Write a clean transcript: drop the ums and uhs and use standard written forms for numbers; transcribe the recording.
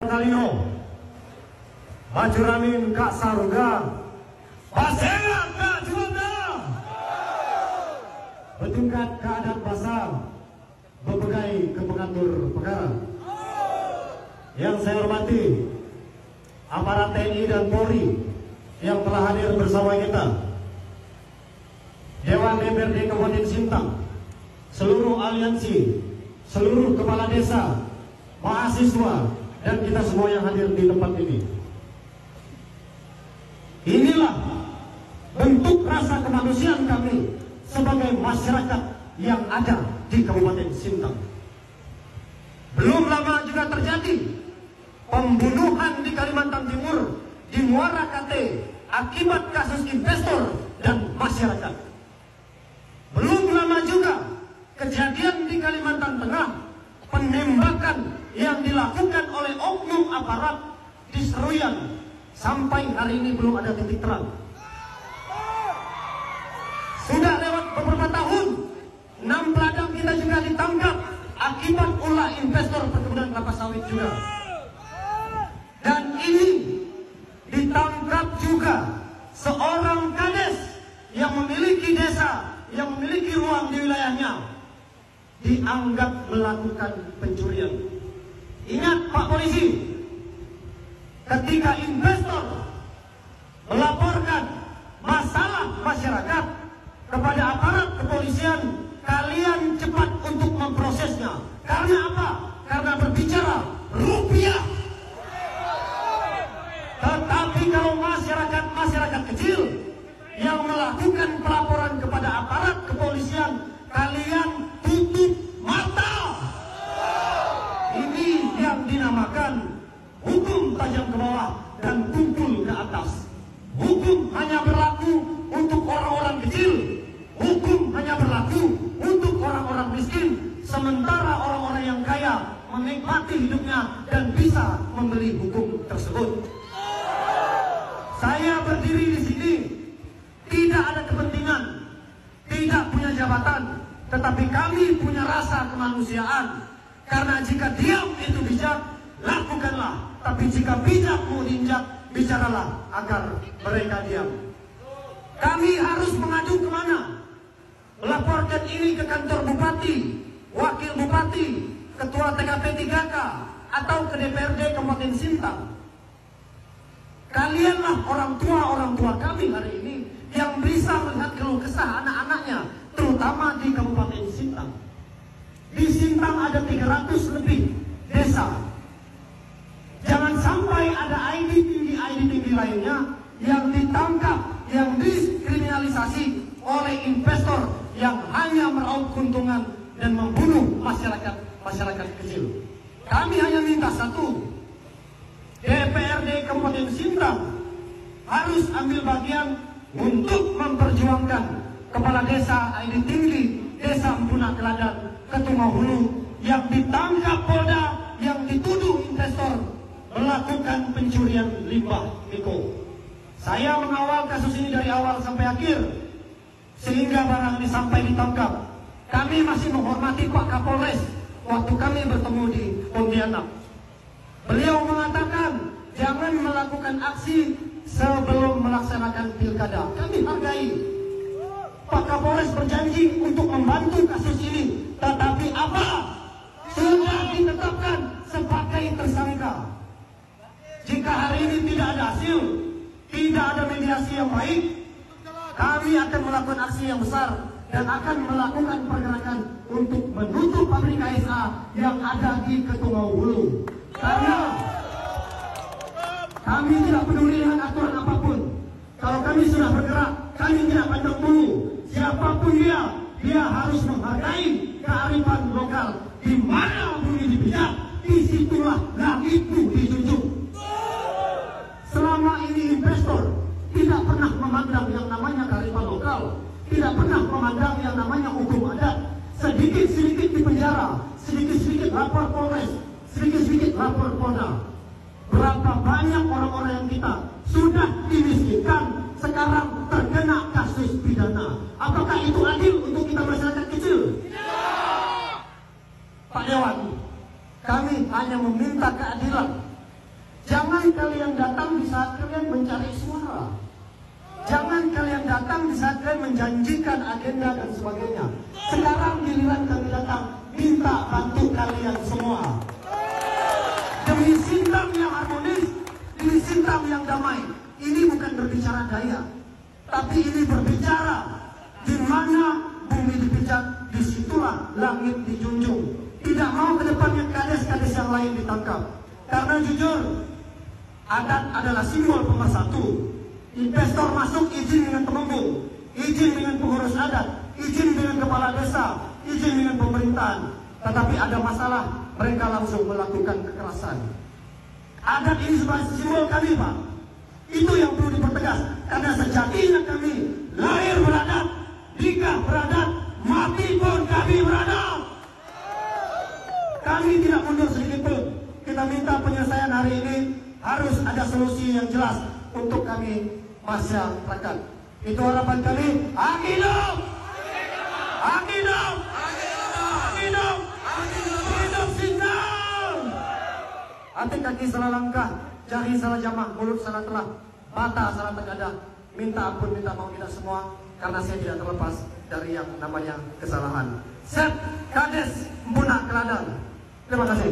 Kalino, Majuramin Kak Saruga, Pasera Kak Juanda, Bertingkat ke adat basah, berbagai ke pengatur perkara. Yang saya hormati aparat TNI dan Polri yang telah hadir bersama kita, Dewan DPRD Kabupaten Sintang, seluruh aliansi, seluruh kepala desa, mahasiswa, dan kita semua yang hadir di tempat ini. Inilah bentuk rasa kemanusiaan kami sebagai masyarakat yang ada di Kabupaten Sintang. Belum lama juga terjadi pembunuhan di Kalimantan Timur, di Muara Kate, akibat kasus investor dan masyarakat. Belum lama juga kejadian di Kalimantan Tengah, penembakan yang dilakukan oleh oknum aparat di Seruyan. Sampai hari ini belum ada titik terang. Sudah lewat beberapa tahun, 6 peladang kita juga ditangkap akibat ulah investor perkebunan kelapa sawit juga. Dan ini ditangkap juga seorang kades yang memiliki desa, yang memiliki ruang di wilayahnya, dianggap melakukan pencurian. Ingat Pak Polisi, ketika investor melaporkan masalah masyarakat kepada aparat kepolisian, kalian cepat untuk memprosesnya. Karena apa? Karena berbicara rupiah. Tetapi kalau masyarakat kecil yang melakukan pelaporan kepada aparat kepolisian, kalian tutup mata. Ini yang dinamakan hukum tajam ke bawah dan tumpul ke atas. Hukum hanya berlaku untuk orang-orang kecil. Hukum hanya berlaku untuk orang-orang miskin. Sementara orang-orang yang kaya menikmati hidupnya dan bisa membeli hukum tersebut. Saya berdiri di sini tidak ada kepentingan, tidak punya jabatan, tetapi kami punya rasa kemanusiaan. Karena jika diam itu bijak, lakukanlah. Tapi jika bijak mau diinjak, bicaralah agar mereka diam. Kami harus mengadu kemana? Melaporkan ini ke kantor bupati, wakil bupati, ketua TKP 3K, atau ke DPRD Kabupaten Sintang. Kalianlah orang tua kami hari ini yang bisa melihat keluh kesah anak-anaknya, terutama di Kabupaten Sintang. Di Sintang ada 300 lebih desa. Jangan sampai ada ID tinggi lainnya yang ditangkap, yang diskriminalisasi oleh investor yang hanya meraup keuntungan dan membunuh masyarakat kecil. Kami hanya minta satu, DPRD Kabupaten Sintang harus ambil bagian untuk memperjuangkan kepala desa ID tinggi, desa Empuna Keladan, Ketumau Hulu yang ditangkap Polda, yang dituduh investor melakukan pencurian limbah Miko. Saya mengawal kasus ini dari awal sampai akhir, sehingga barang ini sampai ditangkap. Kami masih menghormati Pak Kapolres waktu kami bertemu di Pontianak. Beliau mengatakan jangan melakukan aksi sebelum melaksanakan pilkada. Kami hargai. Pak Kapolres berjanji untuk membantu kasus ini, tetapi apa? Sudah ditetapkan sebagai tersangka. Jika hari ini tidak ada hasil, tidak ada mediasi yang baik, kami akan melakukan aksi yang besar dan akan melakukan pergerakan untuk menutup pabrik KSA yang ada di Ketumau Hulu. Karena kami tidak peduli dengan aturan apapun. Kalau kami sudah bergerak, kami tidak pandang bulu. Siapapun dia harus menghargai kearifan lokal. Di mana bumi dipijak, disitulah langitmu dijunjung. Selama ini investor tidak pernah memandang yang namanya kearifan lokal, tidak pernah memandang yang namanya hukum adat. Sedikit-sedikit di penjara, sedikit-sedikit lapor Polres, sedikit-sedikit lapor Polda. Berapa banyak orang-orang yang kita sudah dimiskinkan, sekarang terkena kasus pidana. Apakah itu adil untuk kita masyarakat kecil? Tidak. Pak Dewan, kami hanya meminta keadilan Jangan kalian datang di saat kalian mencari suara. Jangan kalian datang di saat kalian menjanjikan agenda dan sebagainya. Sekarang giliran kami datang, minta bantu kalian semua. Demi Sintang yang harmonis, demi Sintang yang damai. Ini bukan berbicara daya, tapi ini berbicara di mana bumi dipijak, disitulah langit dijunjung. Tidak mau ke depannya kades-kades yang lain ditangkap. Karena jujur, adat adalah simbol pemersatu. Investor masuk izin dengan temenggung, izin dengan pengurus adat, izin dengan kepala desa, izin dengan pemerintahan. Tetapi ada masalah, mereka langsung melakukan kekerasan. Adat ini sebagai simbol kami, Pak. Itu yang perlu dipertegas. Karena sejatinya kami lahir beradat, nikah beradat, mati pun kami beradat. Kami tidak mundur sedikit pun. Kita minta penyelesaian hari ini harus ada solusi yang jelas untuk kami masyarakat. Itu harapan kami. Hidup! Hidup! Hidup! Hidup Sintang! Hati kaki salah langkah, jari salah jamah, mulut salah telah, mata salah tengadah. Minta ampun, minta maaf kita semua, karena saya tidak terlepas dari yang namanya kesalahan. Set Kades Muna Keladang. Terima kasih.